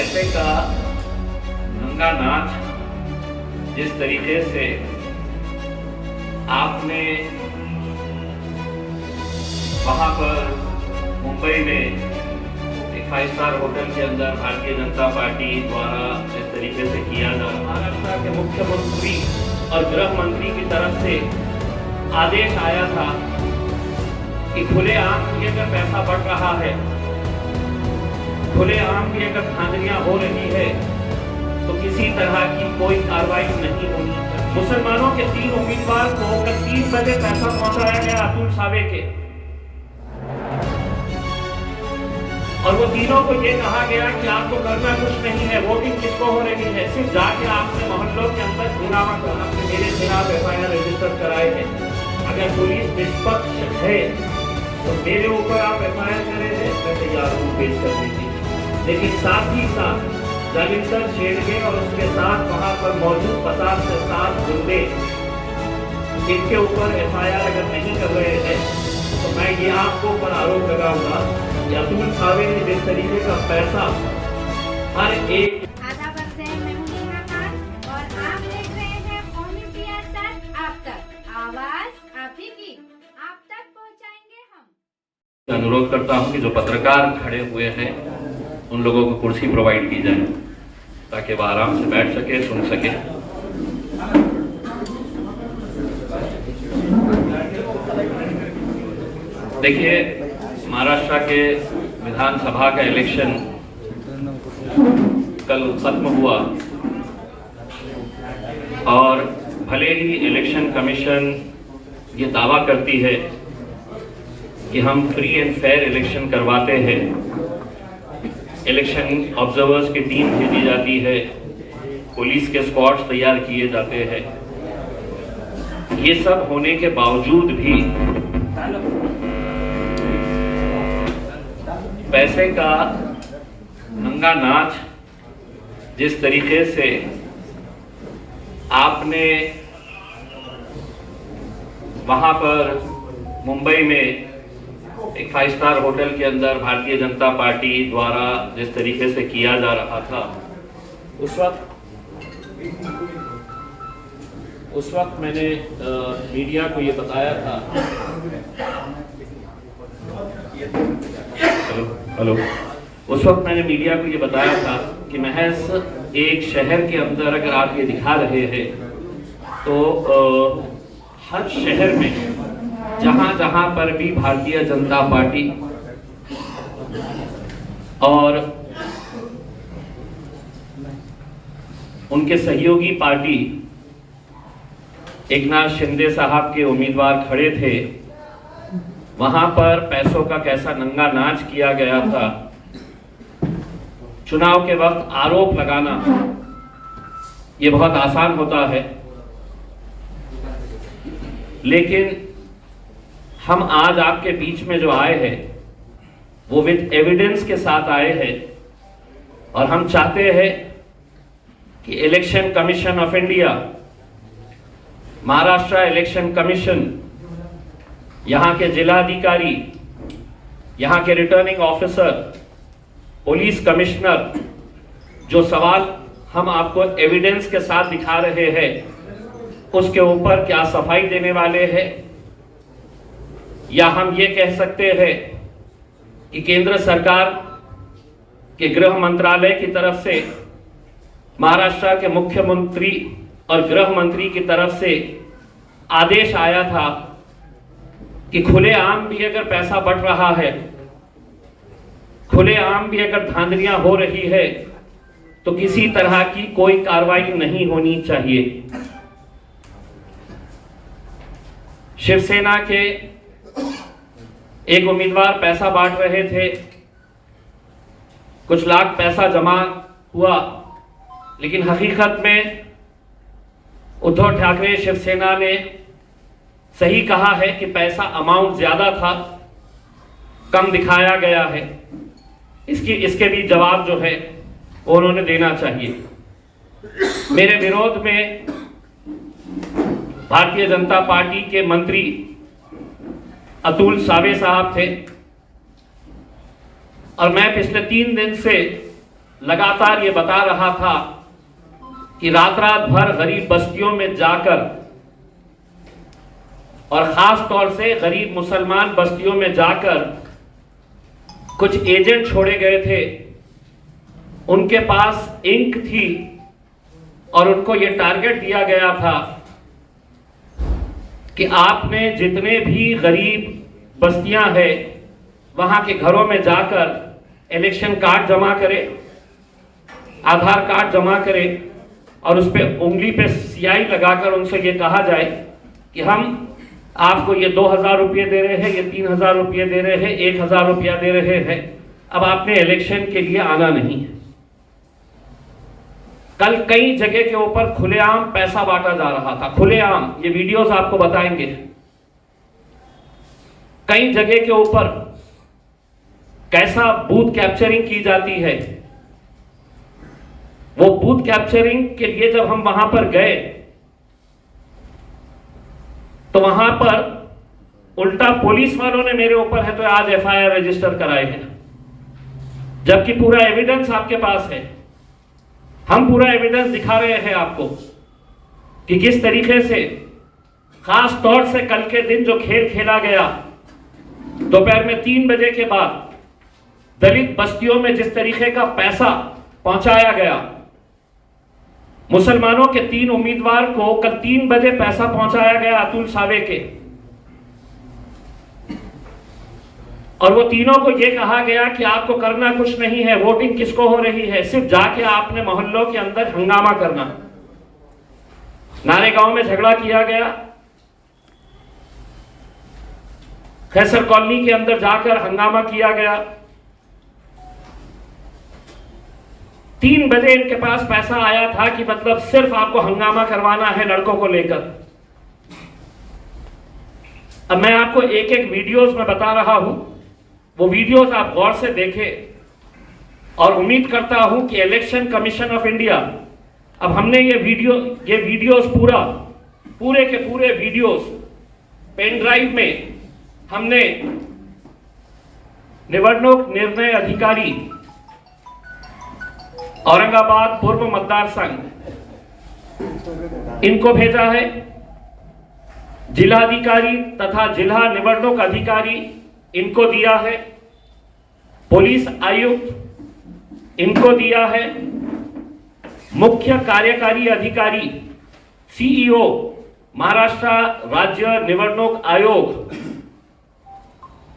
पैसे का नंगा नाच जिस तरीके से आपने वहां पर मुंबई में एक 5 स्टार होटल के अंदर भारतीय जनता पार्टी द्वारा जिस तरीके से किया जा रहा, महाराष्ट्र के मुख्यमंत्री और गृह मंत्री की तरफ से आदेश आया था कि खुलेआम भी अगर पैसा बढ़ रहा है, खुलेआम भी अगर धांधलियां हो रही है, तो किसी तरह की कोई कार्रवाई नहीं होनी। मुसलमानों के 3 उम्मीदवार को कल 3 बजे पैसा पहुंचाया गया अतुल सावे के, और वो तीनों को ये कहा गया कि आपको करना कुछ नहीं है, वोटिंग किसको हो रही है, सिर्फ जाके आपने मोहल्लों के अंदर घुनावा कर आपने मेरे खिलाफ FIR रजिस्टर कराए हैं। अगर पुलिस निष्पक्ष है तो मेरे ऊपर आप FIR करे थे, मैं तैयार हूँ पेश करने की। लेकिन साथ ही साथ दलितर शेरगे और उसके साथ वहां पर मौजूद 50 से 60 गुंडे, इनके ऊपर FIR अगर नहीं कर रहे हैं तो मैं ये आपको ऊपर आरोप लगाऊंगा कि अतुल सावे ने जिस तरीके का पैसा हर एक अनुरोध करता हूं कि जो पत्रकार खड़े हुए हैं उन लोगों को कुर्सी प्रोवाइड की जाए ताकि वह आराम से बैठ सके, सुन सके। देखिए, महाराष्ट्र के विधानसभा का इलेक्शन कल खत्म हुआ और भले ही इलेक्शन कमीशन ये दावा करती है कि हम फ्री एंड फेयर इलेक्शन करवाते हैं, इलेक्शन ऑब्जर्वर्स की टीम भेजी जाती है, पुलिस के स्क्वाड्स तैयार किए जाते हैं, ये सब होने के बावजूद भी पैसे का नंगा नाच जिस तरीके से आपने वहां पर मुंबई में एक 5 स्टार होटल के अंदर भारतीय जनता पार्टी द्वारा जिस तरीके से किया जा रहा था, उस वक्त मैंने मीडिया को ये बताया था। हेलो, उस वक्त मैंने मीडिया को ये बताया था कि महज एक शहर के अंदर अगर आप ये दिखा रहे हैं तो हर शहर में जहां जहां पर भी भारतीय जनता पार्टी और उनके सहयोगी पार्टी एकनाथ शिंदे साहब के उम्मीदवार खड़े थे, वहां पर पैसों का कैसा नंगा नाच किया गया था। चुनाव के वक्त आरोप लगाना ये बहुत आसान होता है, लेकिन हम आज आपके बीच में जो आए हैं वो विद एविडेंस के साथ आए हैं, और हम चाहते हैं कि election commission of India, Maharashtra election commission, यहाँ के जिलाधिकारी, यहाँ के रिटर्निंग ऑफिसर, पुलिस कमिश्नर, जो सवाल हम आपको एविडेंस के साथ दिखा रहे हैं उसके ऊपर क्या सफाई देने वाले हैं, या हम ये कह सकते हैं कि केंद्र सरकार के गृह मंत्रालय की तरफ से, महाराष्ट्र के मुख्यमंत्री और गृह मंत्री की तरफ से आदेश आया था कि खुलेआम भी अगर पैसा बढ़ रहा है, खुलेआम भी अगर धांधलियां हो रही है, तो किसी तरह की कोई कार्रवाई नहीं होनी चाहिए। शिवसेना के एक उम्मीदवार पैसा बांट रहे थे, कुछ लाख पैसा जमा हुआ, लेकिन हकीकत में उद्धव ठाकरे शिवसेना ने सही कहा है कि पैसा अमाउंट ज्यादा था, कम दिखाया गया है। इसके भी जवाब जो है वो उन्होंने देना चाहिए। मेरे विरोध में भारतीय जनता पार्टी के मंत्री अतुल सावे साहब थे, और मैं पिछले 3 दिन से लगातार ये बता रहा था कि रात रात भर गरीब बस्तियों में जाकर और खास तौर से गरीब मुसलमान बस्तियों में जाकर कुछ एजेंट छोड़े गए थे, उनके पास इंक थी और उनको यह टारगेट दिया गया था कि आपने जितने भी गरीब बस्तियां हैं वहां के घरों में जाकर इलेक्शन कार्ड जमा करें, आधार कार्ड जमा करें और उस पर उंगली पे स्याही लगाकर उनसे ये कहा जाए कि हम आपको ये 2000 रुपये दे रहे हैं, ये 3000 रुपये दे रहे हैं, 1000 रुपया दे रहे हैं, अब आपने इलेक्शन के लिए आना नहीं है। कल कई जगह के ऊपर खुलेआम पैसा बांटा जा रहा था, खुलेआम, ये वीडियोस आपको बताएंगे। कई जगह के ऊपर कैसा बूथ कैप्चरिंग की जाती है। वो बूथ कैप्चरिंग के लिए जब हम वहां पर गए तो वहां पर उल्टा पुलिस वालों ने मेरे ऊपर है तो आज एफआईआर रजिस्टर कराए हैं, जबकि पूरा एविडेंस आपके पास है। हम पूरा एविडेंस दिखा रहे हैं आपको कि किस तरीके से खास तौर से कल के दिन जो खेल खेला गया दोपहर में 3 बजे के बाद दलित बस्तियों में, जिस तरीके का पैसा पहुंचाया गया, मुसलमानों के 3 उम्मीदवार को कल 3 बजे पैसा पहुंचाया गया अतुल सावे के, और वो तीनों को यह कहा गया कि आपको करना कुछ नहीं है, वोटिंग किसको हो रही है, सिर्फ जाके आपने मोहल्लों के अंदर हंगामा करना। नारेगांव में झगड़ा किया गया, खैसर कॉलोनी के अंदर जाकर हंगामा किया गया। 3 बजे इनके पास पैसा आया था कि मतलब सिर्फ आपको हंगामा करवाना है लड़कों को लेकर। अब मैं आपको एक एक वीडियोस में बता रहा हूं, वो वीडियोस आप गौर से देखें और उम्मीद करता हूं कि इलेक्शन कमीशन ऑफ इंडिया, अब हमने ये वीडियोस पूरे के पूरे वीडियोस पेन ड्राइव में हमने निवडणूक निर्णय अधिकारी औरंगाबाद पूर्व मतदार संघ इनको भेजा है, जिलाधिकारी तथा जिला निवडणूक अधिकारी इनको दिया है, पुलिस आयुक्त इनको दिया है, मुख्य कार्यकारी अधिकारी सीईओ महाराष्ट्र राज्य निवडणूक आयोग,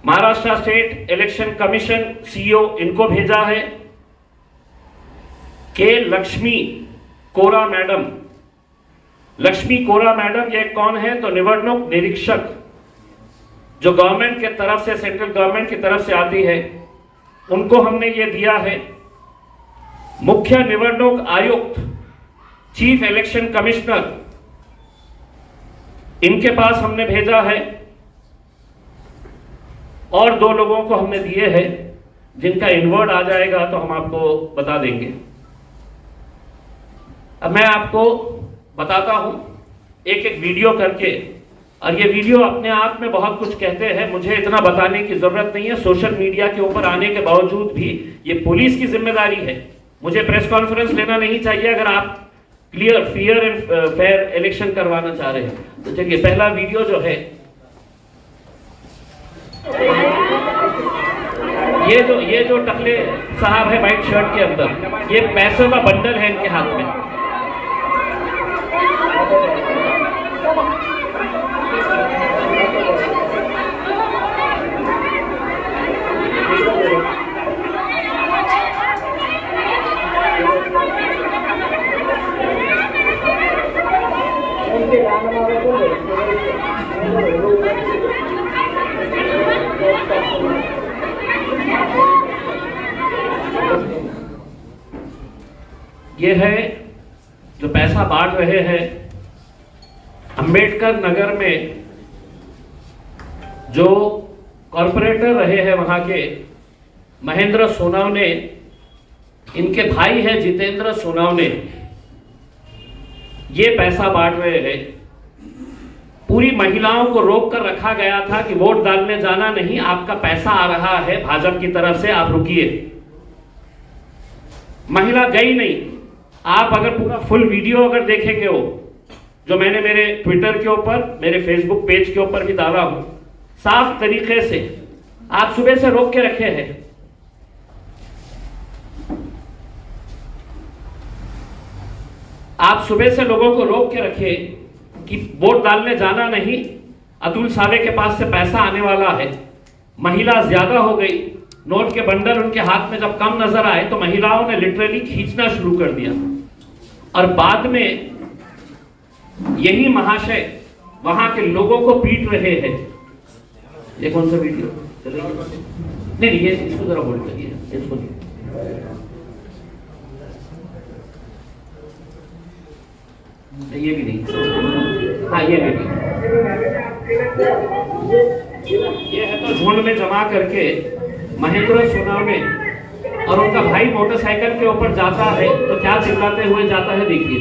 Maharashtra state election commission CEO इनको भेजा है, के लक्ष्मी कोरा मैडम। लक्ष्मी कोरा मैडम ये कौन है? तो निवडणूक निरीक्षक जो गवर्नमेंट के तरफ से, सेंट्रल गवर्नमेंट की तरफ से आती है, उनको हमने ये दिया है। मुख्य निवडणूक आयुक्त, चीफ इलेक्शन कमिश्नर, इनके पास हमने भेजा है, और 2 लोगों को हमने दिए हैं जिनका इनवर्ड आ जाएगा तो हम आपको बता देंगे। अब मैं आपको बताता हूं एक एक वीडियो करके, और ये वीडियो अपने आप में बहुत कुछ कहते हैं, मुझे इतना बताने की जरूरत नहीं है। सोशल मीडिया के ऊपर आने के बावजूद भी ये पुलिस की जिम्मेदारी है, मुझे प्रेस कॉन्फ्रेंस लेना नहीं चाहिए अगर आप clear fair and fair election करवाना चाह रहे हैं। तो चलिए पहला वीडियो जो है, ये जो टकले साहब है व्हाइट शर्ट के अंदर, ये पैसों का बंडल है इनके हाथ में। ये है जो पैसा बांट रहे हैं अंबेडकर नगर में, जो कॉर्पोरेटर रहे हैं वहां के महेंद्र सोनावने, इनके भाई है जितेंद्र सोनावने, ये पैसा बांट रहे हैं। पूरी महिलाओं को रोक कर रखा गया था कि वोट डालने जाना नहीं, आपका पैसा आ रहा है भाजपा की तरफ से, आप रुकिए। महिला गई नहीं। आप अगर पूरा फुल वीडियो अगर देखेंगे हो, जो मैंने मेरे ट्विटर के ऊपर, मेरे फेसबुक पेज के ऊपर भी डाला हूं, साफ तरीके से आप सुबह से रोक के रखे हैं। आप सुबह से लोगों को रोक के रखे कि वोट डालने जाना नहीं, अतुल सावे के पास से पैसा आने वाला है। महिला ज्यादा हो गई, नोट के बंडल उनके हाथ में जब कम नजर आए तो महिलाओं ने लिटरली खींचना शुरू कर दिया। और बाद में यही महाशय वहां के लोगों को पीट रहे हैं। ये कौन सा वीडियो नहीं, ये इसको जरा होल्ड करिए, इसको ये भी नहीं, हाँ ये भी नहीं। ये है तो झुंड में जमा करके महेंद्र सोनावणे और उनका भाई मोटरसाइकिल के ऊपर जाता है तो क्या चिल्लाते हुए जाता है, देखिए।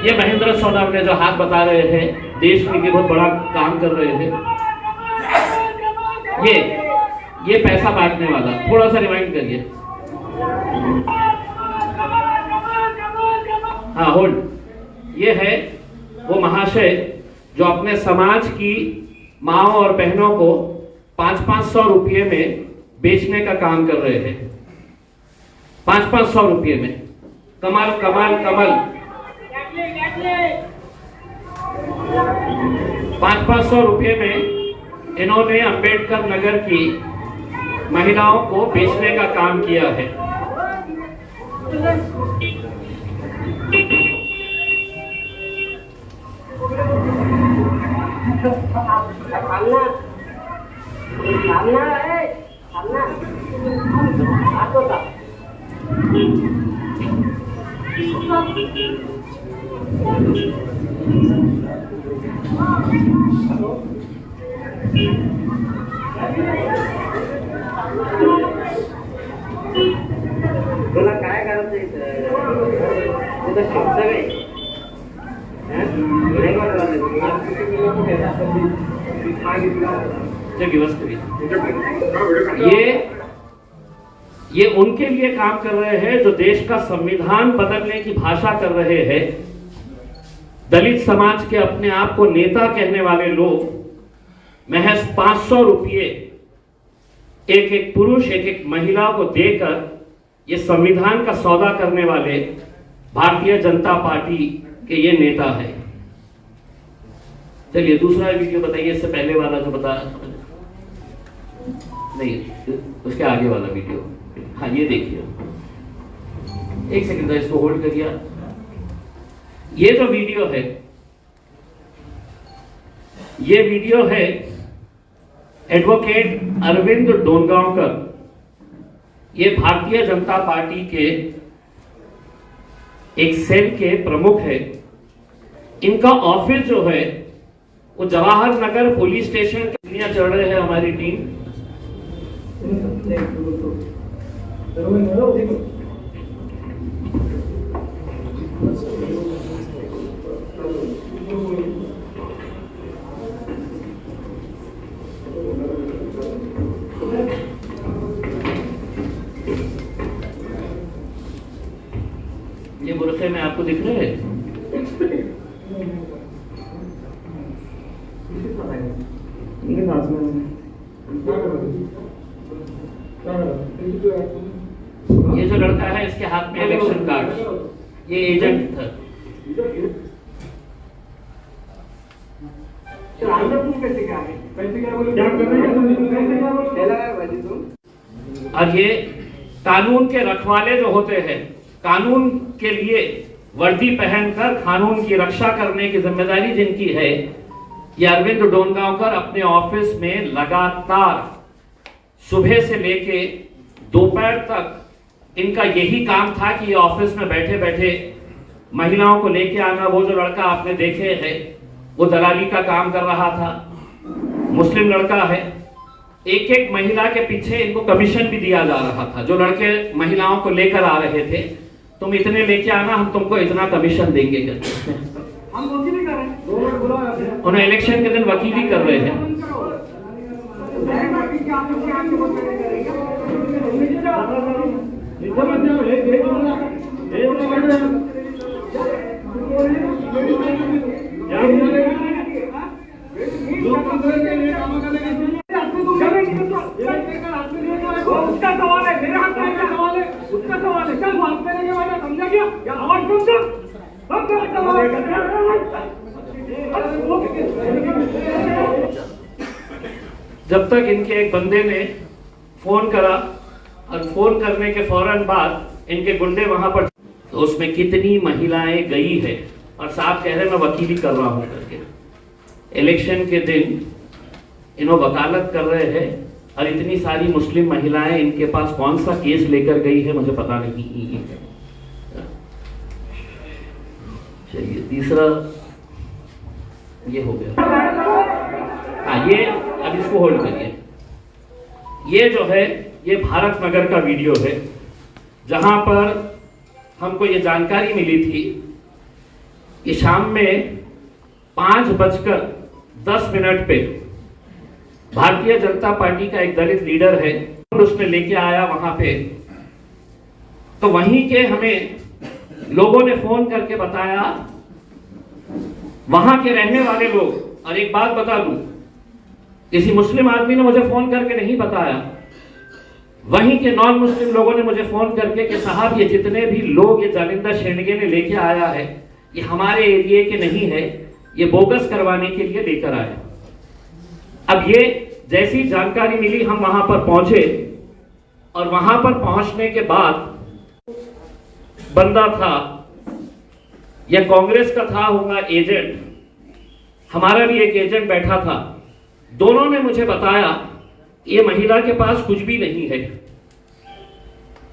ये महेंद्र सोनावणे जो हाथ बता रहे हैं, देश के लिए बहुत बड़ा काम कर रहे हैं। ये पैसा बांटने वाला, थोड़ा सा रिवाइंड करिए। हाँ होल्ड। ये है वो महाशय जो अपने समाज की माओ और बहनों को 500-500 रुपये में बेचने का काम कर रहे हैं। 500-500 रुपये में। कमाल कमाल कमाल। 500-500 रुपये में इन्होंने अंबेडकर नगर की महिलाओं को बेचने का काम किया है। बोला काय करायचं ये उनके लिए काम कर रहे हैं जो देश का संविधान बदलने की भाषा कर रहे हैं। दलित समाज के अपने आप को नेता कहने वाले लोग महज 500 रुपये एक एक पुरुष एक एक महिला को देकर ये संविधान का सौदा करने वाले भारतीय जनता पार्टी के ये नेता है। चलिए दूसरा वीडियो बताइए, इससे पहले वाला जो बता नहीं, उसके आगे वाला वीडियो। हाँ ये देखिए, एक सेकंड इसको होल्ड करिए। ये जो वीडियो है, ये वीडियो है एडवोकेट अरविंद डोनगांवकर। ये भारतीय जनता पार्टी के एक सेल के प्रमुख है। इनका ऑफिस जो है वो जवाहर नगर पुलिस स्टेशन के लिए चल रहे हैं। हमारी टीम ये बुरखे में आपको दिख रहे हैं? ये जो लड़का है इसके हाथ में इलेक्शन कार्ड, ये एजेंट था। और ये कानून के रखवाले जो होते हैं, कानून के लिए वर्दी पहनकर कानून की रक्षा करने की जिम्मेदारी जिनकी है, ये अरविंद डोनगांवकर अपने ऑफिस में लगातार सुबह से लेके दोपहर तक इनका यही काम था कि ये ऑफिस में बैठे बैठे महिलाओं को लेके आना। वो जो लड़का आपने देखे है वो दलाली का काम कर रहा था, मुस्लिम लड़का है। एक एक महिला के पीछे इनको कमीशन भी दिया जा रहा था। जो लड़के महिलाओं को लेकर आ रहे थे, तुम इतने लेके आना, हम तुमको इतना कमीशन देंगे। हम वकीली कर रहे हैं। उन्हें इलेक्शन के दिन वकीली कर रहे हैं। उसका सवाल है, मेरे हाथ में सवाल है, उसका सवाल है। चल बात करेंगे, मैंने समझा क्या? या आवाज समझा? सब करेक्ट सवाल है। जब तक इनके एक बंदे ने फोन करा और फोन करने के फौरन बाद इनके गुंडे वहां पर, तो उसमें कितनी महिलाएं गई है और साहब कह रहे मैं वकीली कर रहा हूं करके। इलेक्शन के दिन इन्हों वकालत कर रहे हैं और इतनी सारी मुस्लिम महिलाएं इनके पास कौन सा केस लेकर गई है मुझे पता नहीं। चलिए तीसरा ये हो गया। हाँ, ये अब इसको होल्ड करिए। ये जो है ये भारत नगर का वीडियो है जहां पर हमको ये जानकारी मिली थी कि शाम में 5:10 पे भारतीय जनता पार्टी का एक दलित लीडर है, उसने लेके आया वहां पे। तो वहीं के हमें लोगों ने फोन करके बताया, वहां के रहने वाले लोग। और एक बात बता दूं, किसी मुस्लिम आदमी ने मुझे फोन करके नहीं बताया, वहीं के नॉन मुस्लिम लोगों ने मुझे फोन करके कि साहब ये जितने भी लोग ये जालिंदर शेंडगे ने लेके आया है ये हमारे एरिया के नहीं है, ये बोगस करवाने के लिए लेकर आया। अब ये जैसी जानकारी मिली हम वहां पर पहुंचे और वहां पर पहुंचने के बाद बंदा था या कांग्रेस का था होगा एजेंट, हमारा भी एक एजेंट बैठा था। दोनों ने मुझे बताया ये महिला के पास कुछ भी नहीं है।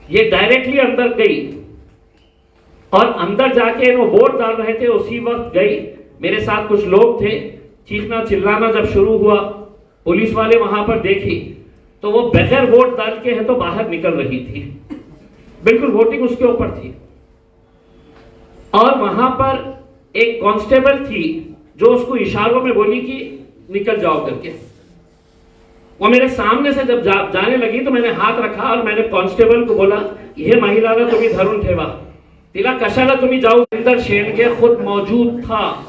ये डायरेक्टली अंदर गई और अंदर जाके वो वोट डाल रहे थे, उसी वक्त गई। मेरे साथ कुछ लोग थे, चीखना चिल्लाना जब शुरू हुआ, पुलिस वाले वहां पर देखी तो वो बगैर वोट डाल के है तो बाहर निकल रही थी, बिल्कुल वोटिंग उसके ऊपर थी। और वहां पर एक कांस्टेबल थी जो उसको इशारों में बोली कि निकल जाओ करके। वो मेरे सामने से जब जाने लगी तो मैंने हाथ रखा और मैंने कांस्टेबल को बोला, ये महिलाला तुम्ही धरून ठेवा, तिला कशाला तुम्ही जाओ। जालिंदर शेंडगे खुद मौजूद था।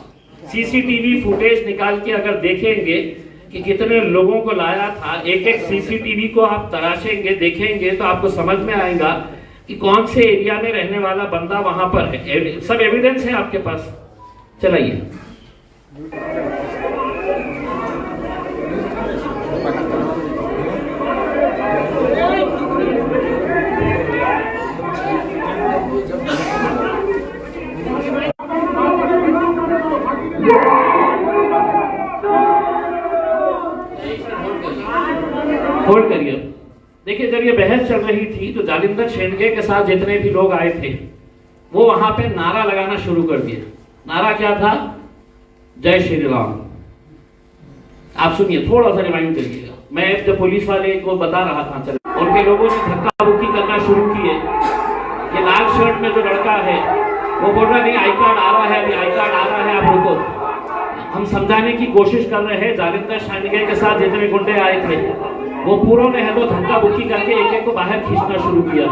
सीसीटीवी फुटेज निकाल के अगर देखेंगे कि कितने लोगों को लाया था, एक एक सीसीटीवी को आप तराशेंगे देखेंगे तो आपको समझ में आएगा कि कौन से एरिया में रहने वाला बंदा वहां पर है। सब एविडेंस है आपके पास, चलाइए। होल्ड करिए। देखिए जब ये बहस चल रही थी तो जालिंदर शेंडगे के साथ जितने भी लोग आए थे वो वहां पे नारा लगाना शुरू कर दिया। नारा क्या था? जय श्री राम। आप सुनिए, थोड़ा सा रिमाइंड करिएगा। मैं जब पुलिस वाले को बता रहा था चल, उनके लोगों ने धक्का मुक्की करना शुरू किए। ये लाल शर्ट में जो लड़का है वो बोल रहा नहीं आई कार्ड आ रहा है, अभी आई कार्ड आ रहा है, आप रुको। हम समझाने की कोशिश कर रहे हैं। जालिंदर शेंडगे के साथ जितने गुंडे आए थे वो पूरों ने है तो धक्का बुक्की करके एक एक को बाहर खींचना शुरू किया।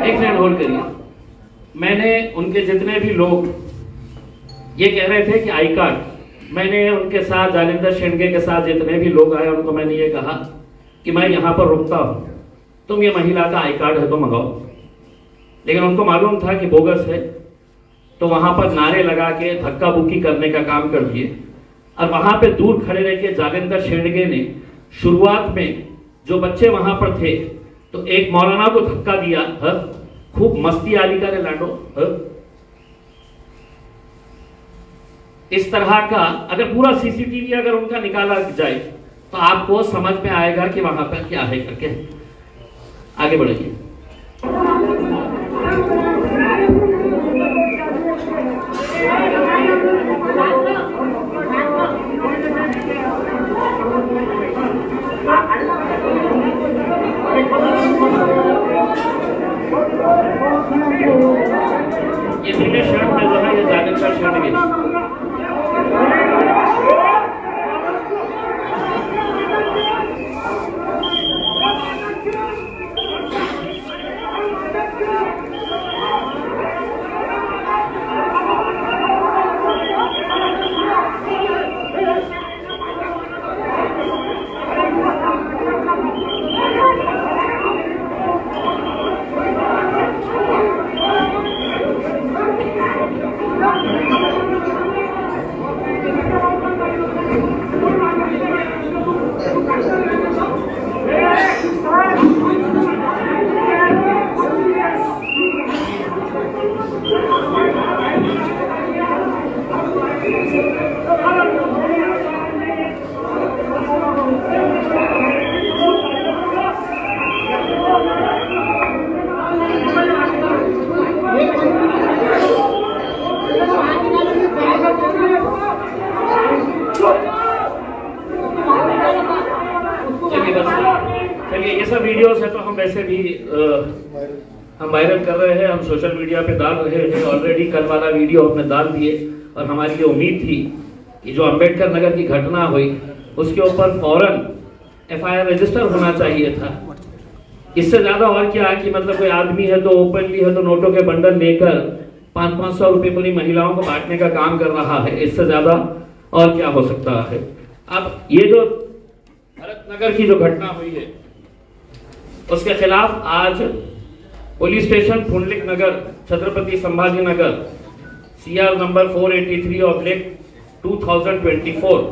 एक सेकंड होल्ड करिए। मैंने उनके जितने भी लोग ये कह रहे थे कि आई कार्ड, मैंने उनके साथ जालिंदर शेंडगे के साथ जितने भी लोग आए उनको मैंने ये कहा कि मैं यहाँ पर रुकता हूँ, तुम ये महिला का आई कार्ड है तो मंगाओ। लेकिन उनको मालूम था कि बोगस है, तो वहां पर नारे लगा के धक्का बुक्की करने का काम कर दिए। और वहां पे दूर खड़े रह के जालिंदर शेंडगे ने शुरुआत में जो बच्चे वहां पर थे तो एक मौलाना को धक्का दिया, खूब मस्ती आली करे लाडो, इस तरह का अगर पूरा सीसीटीवी अगर उनका निकाला जाए तो आपको समझ में आएगा कि वहां पर क्या है करके। आगे बढ़िए। ये नीले शर्ट में जो है ये जानेंद्र शर्ट में चलिए ये सब वीडियोस है तो हम वैसे भी हम वायरल कर रहे हैं, हम सोशल मीडिया पे डाल रहे हैं। ऑलरेडी कल वाला वीडियो हमने डाल दिए और हमारी ये उम्मीद थी कि जो अंबेडकर नगर की घटना हुई उसके ऊपर फौरन एफआईआर रजिस्टर होना चाहिए था। इससे ज्यादा और क्या है कि मतलब कोई आदमी है तो ओपनली है तो नोटों के बंडल लेकर 500-500 रुपए पूरी महिलाओं को बांटने का काम कर रहा है। इससे ज्यादा और क्या हो सकता है। अब ये जो भरत नगर की जो घटना हुई है उसके खिलाफ आज पुलिस स्टेशन पुंडलिक नगर छत्रपति संभाजी नगर CR नंबर 483/2024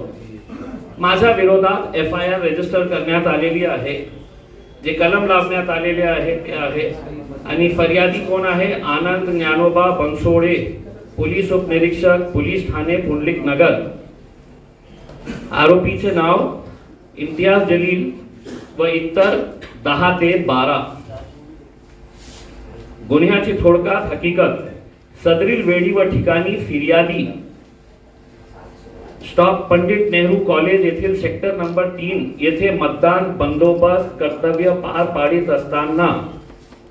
माझ्या विरोधात एफआयआर रजिस्टर करण्यात आलेली आहे। जे कलम लावण्यात आलेले आहे ते आहे आणि फरियादी कोण आहे? आनंद ज्ञानोबा बनसोडे, पोलीस उपनिरीक्षक पोलीस ठाणे पुंडलिक नगर। आरोपीचे नाव इम्तियाज जलील व इतर 10 ते 12। गुन्ह्याची थोडक्यात हकीकत, सदरील वेळी व ठिकाणी फिर्यादी स्टॉप पंडित नेहरू कॉलेज येथील सेक्टर नंबर 3 येथे मतदान बंदोबस्त कर्तव्य पार पाडित असताना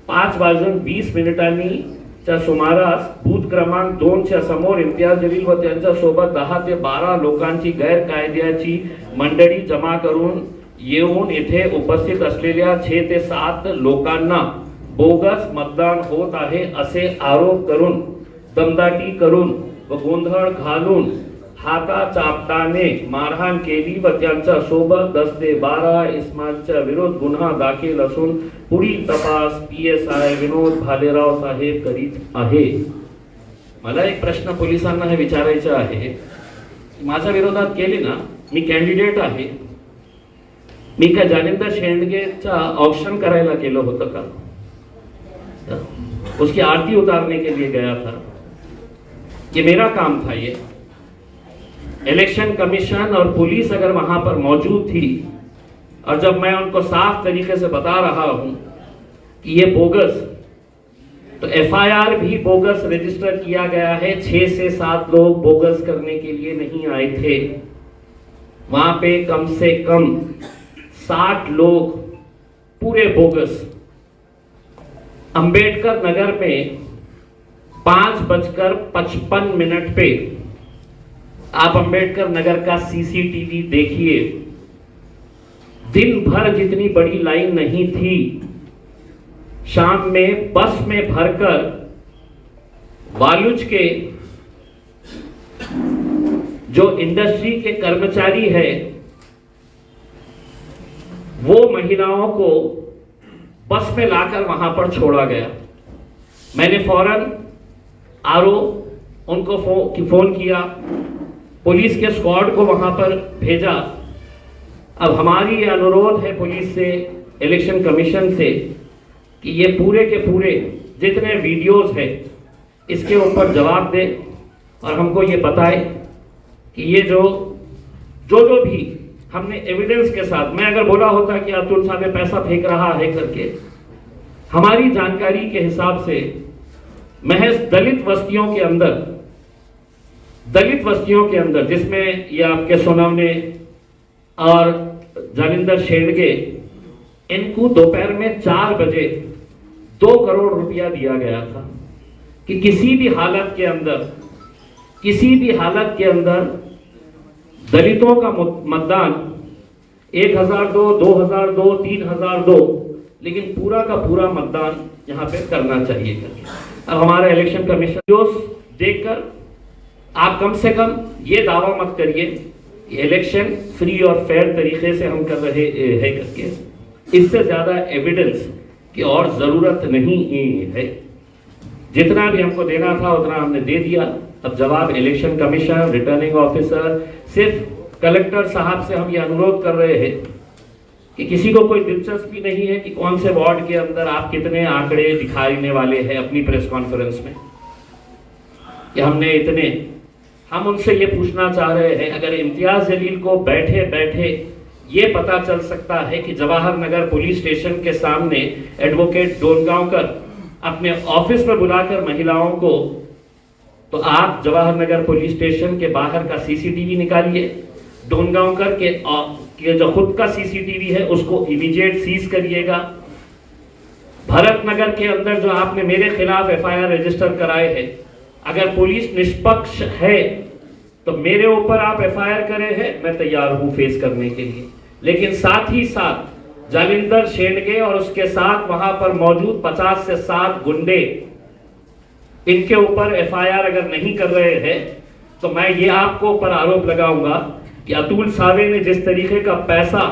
5:20 च्या सुमारास बूथ क्रमांक 2 च्या समोर इम्तियाज जलील व त्यांच्या सोबत 10 ते 12 लोकांची गैरकायद्याची मंडळी जमा करून येऊन येथे उपस्थित असलेल्या 6 ते 7 लोकांना बोगस मतदान होत आहे असे आरोप करून दमदाटी करून व गोंधळ घालून हाताचापटाने मारहाण केली व त्यांच्या सोबत 10 ते 12 इस्मालच्या विरोध गुन्हा दाखल असून पुढील तपास PSI विनोद भालेराव साहेब करीत आहे। मला एक प्रश्न पोलिसांना हे विचारायचे आहे, माझ्या विरोधात केली ना, मी कॅन्डिडेट आहे, मी का जालिंदर शेंडगेचा ऑक्शन करायला गेलो होतो का? उसकी आरती उतारने के लिए गया था, ये मेरा काम था। ये इलेक्शन कमीशन और पुलिस अगर वहां पर मौजूद थी और जब मैं उनको साफ तरीके से बता रहा हूं कि ये बोगस, तो एफआईआर भी बोगस रजिस्टर किया गया है। 6 से 7 लोग बोगस करने के लिए नहीं आए थे, वहां पे कम से कम 60 लोग पूरे बोगस। अंबेडकर नगर में 5:55 पे आप अंबेडकर नगर का सीसीटीवी देखिए, दिन भर जितनी बड़ी लाइन नहीं थी, शाम में बस में भरकर वालुज के जो इंडस्ट्री के कर्मचारी है वो महिलाओं को बस में लाकर वहां पर छोड़ा गया। मैंने फौरन आरओ उनको फोन किया, पुलिस के स्क्वाड को वहां पर भेजा। अब हमारी ये अनुरोध है पुलिस से, इलेक्शन कमीशन से कि ये पूरे के पूरे जितने वीडियोस है इसके ऊपर जवाब दे और हमको ये बताए कि ये जो भी हमने एविडेंस के साथ, मैं अगर बोला होता कि अतुल साहब पैसा फेंक रहा है करके, हमारी जानकारी के हिसाब से महज दलित वस्तियों के अंदर जिसमें ये आपके सोनवने और जालिंदर शेंडगे, इनको दोपहर में 4 बजे 2 करोड़ रुपया दिया गया था कि किसी भी हालत के अंदर दलितों का मतदान 1002, 2002, 3002, लेकिन पूरा का पूरा मतदान यहां पे करना चाहिए करके। अब हमारा इलेक्शन कमीशन जो देखकर आप कम से कम ये दावा मत करिए कि इलेक्शन फ्री और फेयर तरीके से हम कर रहे हैं करके। इससे ज्यादा एविडेंस की और जरूरत नहीं है। जितना भी हमको देना था उतना हमने दे दिया। अब जवाब इलेक्शन कमीशन, रिटर्निंग ऑफिसर, सिर्फ कलेक्टर साहब से हम ये अनुरोध कर रहे हैं कि किसी को कोई दिलचस्पी नहीं है कि कौन से वार्ड के अंदर आप कितने आंकड़े दिखाने वाले हैं अपनी प्रेस कॉन्फ्रेंस में, कि हमने इतने। हम उनसे ये पूछना चाह रहे हैं, अगर इम्तियाज जलील को बैठे बैठे ये पता चल सकता है कि जवाहर नगर पुलिस स्टेशन के सामने एडवोकेट डोनगांवकर अपने ऑफिस में बुलाकर महिलाओं को, तो आप जवाहर नगर पुलिस स्टेशन के बाहर का सीसीटीवी निकालिए, डोनगांवकर के जो खुद का सीसीटीवी है उसको इमीडिएट सीज करिएगा। भरत नगर के अंदर जो आपने मेरे खिलाफ एफआईआर रजिस्टर कराए हैं, अगर पुलिस निष्पक्ष है तो मेरे ऊपर आप एफआईआर करे हैं, मैं तैयार हूं फेस करने के लिए। लेकिन साथ ही साथ जालिंदर शेंडगे और उसके साथ वहां पर मौजूद 50 से 60 गुंडे, इनके ऊपर एफआईआर अगर नहीं कर रहे हैं तो मैं ये आपको ऊपर आरोप लगाऊंगा कि अतुल सावे ने जिस तरीके का पैसा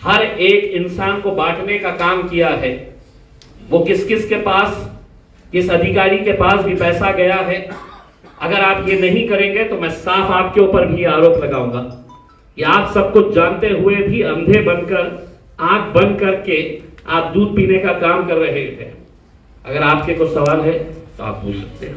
हर एक इंसान को बांटने का काम किया है, वो किस किस के पास, किस अधिकारी के पास भी पैसा गया है, अगर आप ये नहीं करेंगे तो मैं साफ आपके ऊपर भी आरोप लगाऊंगा कि आप सब कुछ जानते हुए भी अंधे बनकर, आंख बंद करके आप दूध पीने का काम कर रहे हैं। अगर आपके कुछ सवाल है तो आप पूछ सकते हैं।